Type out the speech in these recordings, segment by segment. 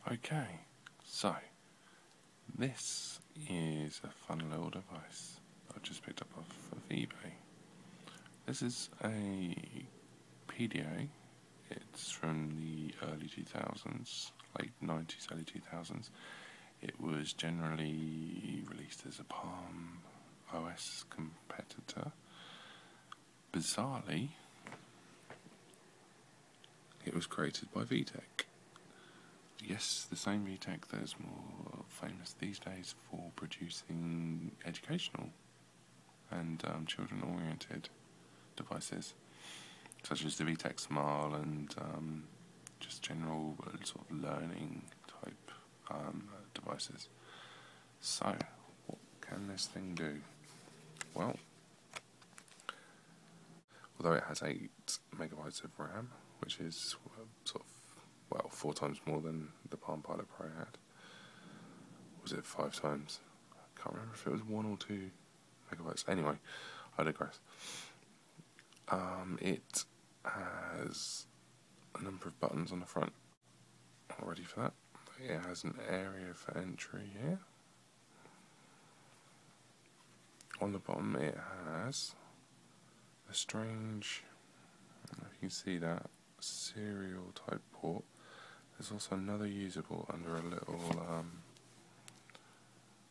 Okay, so this is a fun little device I just picked up off of eBay. This is a PDA. It's from the early 2000s, late 90s, early 2000s. It was generally released as a Palm OS competitor. Bizarrely, it was created by VTech. Yes, the same VTech that is more famous these days for producing educational and children-oriented devices, such as the VTech Smile and just general sort of learning type devices. So, what can this thing do? Well, although it has 8 megabytes of RAM, which is sort of 4 times more than the Palm Pilot Pro had. Was it 5 times? I can't remember if it was 1 or 2 megabytes. Anyway, I digress. It has a number of buttons on the front. Not ready for that. It has an area for entry here. On the bottom it has a strange, I don't know if you can see that, serial type port. There's also another user port under a little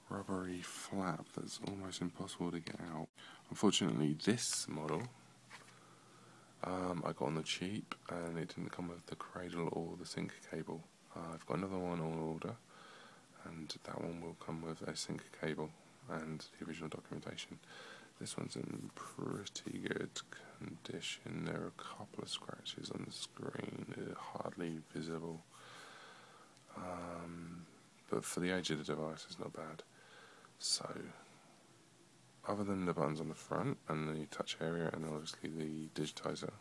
rubbery flap that's almost impossible to get out. Unfortunately, this model I got on the cheap, and it didn't come with the cradle or the sync cable. I've got another one on order, and that one will come with a sync cable and the original documentation. This one's in pretty good condition. There are a couple of scratches on the screen, they're hardly visible. But for the age of the device, it's not bad. So, other than the buttons on the front and the touch area and obviously the digitizer,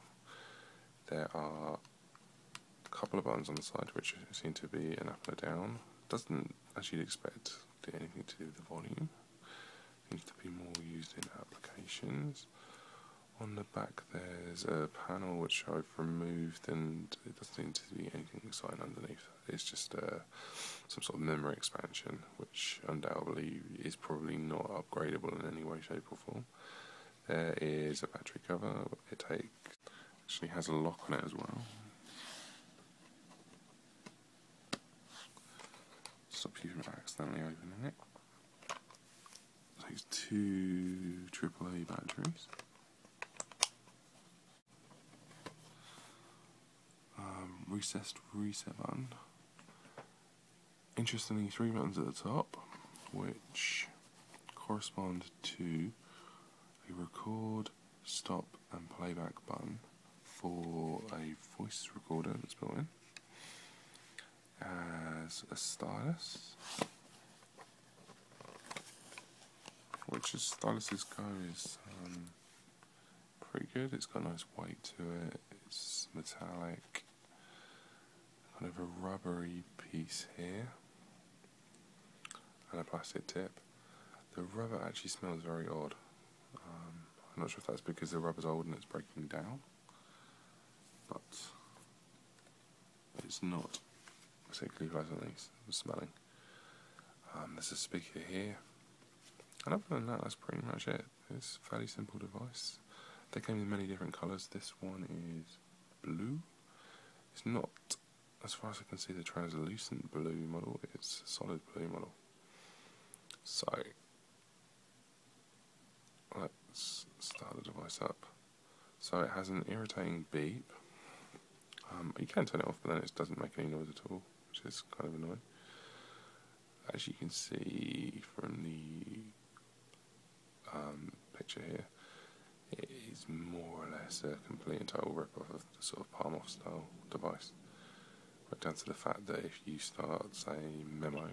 there are a couple of buttons on the side which seem to be an up and a down. Doesn't, as you'd expect, do anything to do with the volume. Seems to be more used in applications. On the back there's a panel which I've removed, and it doesn't seem to be anything exciting underneath. It's just some sort of memory expansion, which undoubtedly is probably not upgradable in any way, shape or form. There is a battery cover. It actually has a lock on it as well. Stop you from accidentally opening it. It takes 2 AAA batteries. Recessed reset button. Interestingly, 3 buttons at the top, which correspond to a record, stop and playback button for a voice recorder that's built in. As a stylus, which as styluses go is pretty good. It's got a nice weight to it, it's metallic, kind of a rubbery piece here, and a plastic tip. The rubber actually smells very odd. I'm not sure if that's because the rubber's old and it's breaking down, but it's not particularly pleasantly smelling. There's a speaker here, and other than that, that's pretty much it. It's a fairly simple device. They came in many different colours. This one is blue. It's not, as far as I can see, the translucent blue model. It's a solid blue model. So, let's start the device up. So it has an irritating beep. You can turn it off, but then it doesn't make any noise at all, which is kind of annoying. As you can see from the picture here, it is more or less a complete and total rip-off of the sort of palm-off style device. Right down to the fact that if you start, say, Memo,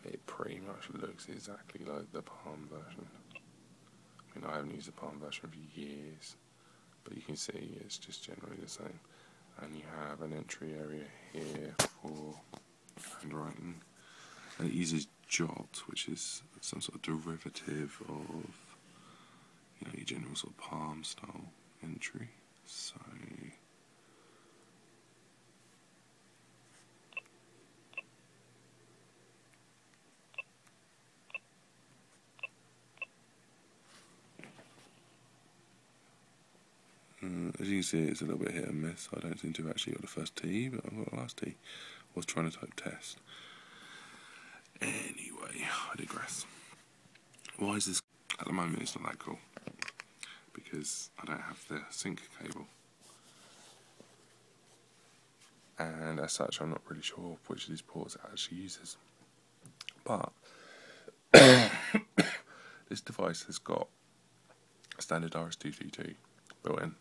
it pretty much looks exactly like the Palm version. I mean, I haven't used the Palm version for years, but you can see it's just generally the same. And you have an entry area here for handwriting, and it uses Jot, which is some sort of derivative of, you know, your general sort of Palm style entry. So can see, it's a little bit hit and miss. I don't seem to have actually got the first T, but I've got the last T. I was trying to type test. Anyway, I digress. Why is this? At the moment, it's not that cool because I don't have the sync cable, and as such, I'm not really sure which of these ports it actually uses. But this device has got a standard RS-232 built in,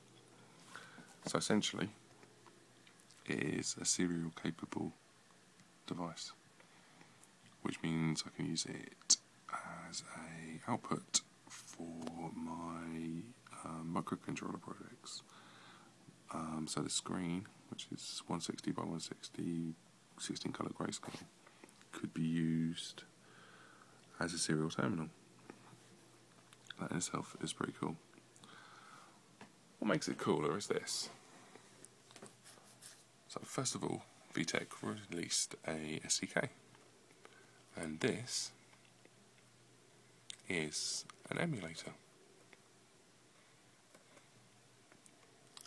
so essentially, it is a serial capable device, which means I can use it as a output for my microcontroller projects. So the screen, which is 160 by 160, 16 colour grayscale, could be used as a serial terminal. That in itself is pretty cool. What makes it cooler is this. So first of all, VTech released a SDK, and this is an emulator.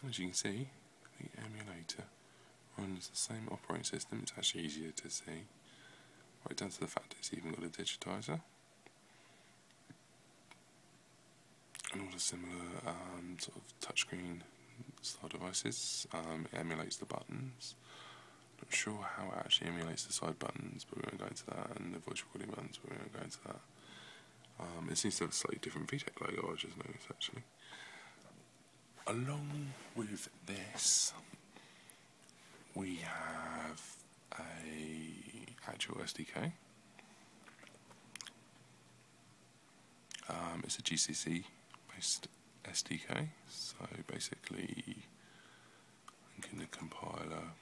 As you can see, the emulator runs the same operating system. It's actually easier to see, right down to the fact it's even got a digitizer and all the similar sort of touchscreen style devices. It emulates the buttons. Not sure how it actually emulates the side buttons, but we won't go into that, and the voice recording buttons, but we won't go into that. It seems to have a slightly different VTech logo, I just noticed actually. Along with this, we have a actual SDK. It's a GCC based SDK, so basically in the compiler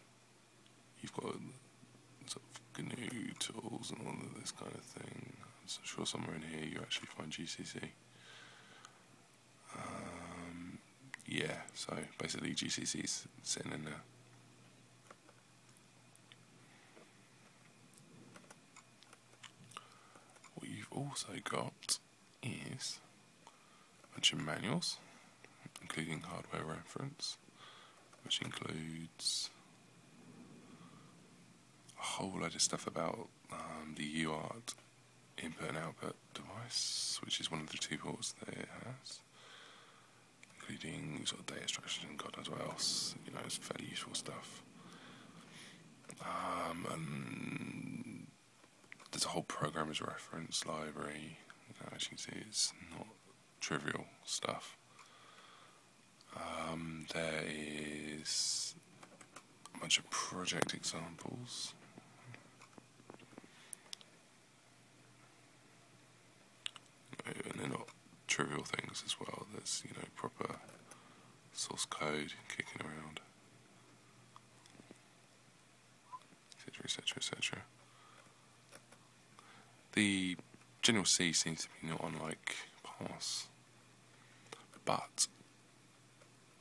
you've got sort of GNU tools and all of this kind of thing. I'm sure somewhere in here you actually find GCC. Yeah, so basically GCC's sitting in there. What you've also got is a bunch of manuals, including hardware reference, which includes a whole load of stuff about the UART input and output device, which is one of the two ports that it has, including sort of data structures and God knows what else. You know, it's fairly useful stuff. And there's a whole programmer's reference library. As you can see, it's not trivial stuff. There is a bunch of project examples. And they're not trivial things as well. There's, you know, proper source code kicking around, etc, etc, etc. The General C seems to be not unlike Pass, but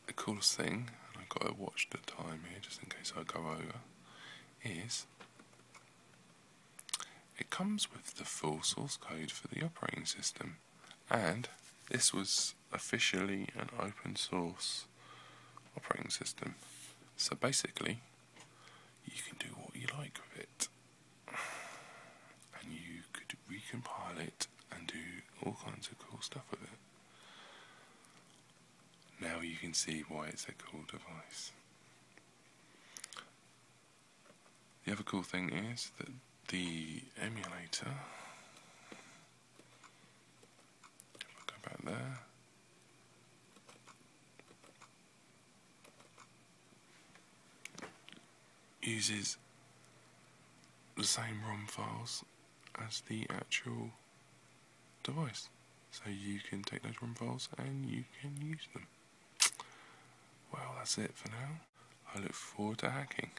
the coolest thing, and I've got to watch the time here just in case I go over, is it comes with the full source code for the operating system, and this was officially an open source operating system, so basically you can do what you like with it, and you could recompile it and do all kinds of cool stuff with it. Now you can see why it's a cool device. The other cool thing is that the emulator, if I go back there, uses the same ROM files as the actual device. So you can take those ROM files and you can use them. Well, that's it for now. I look forward to hacking.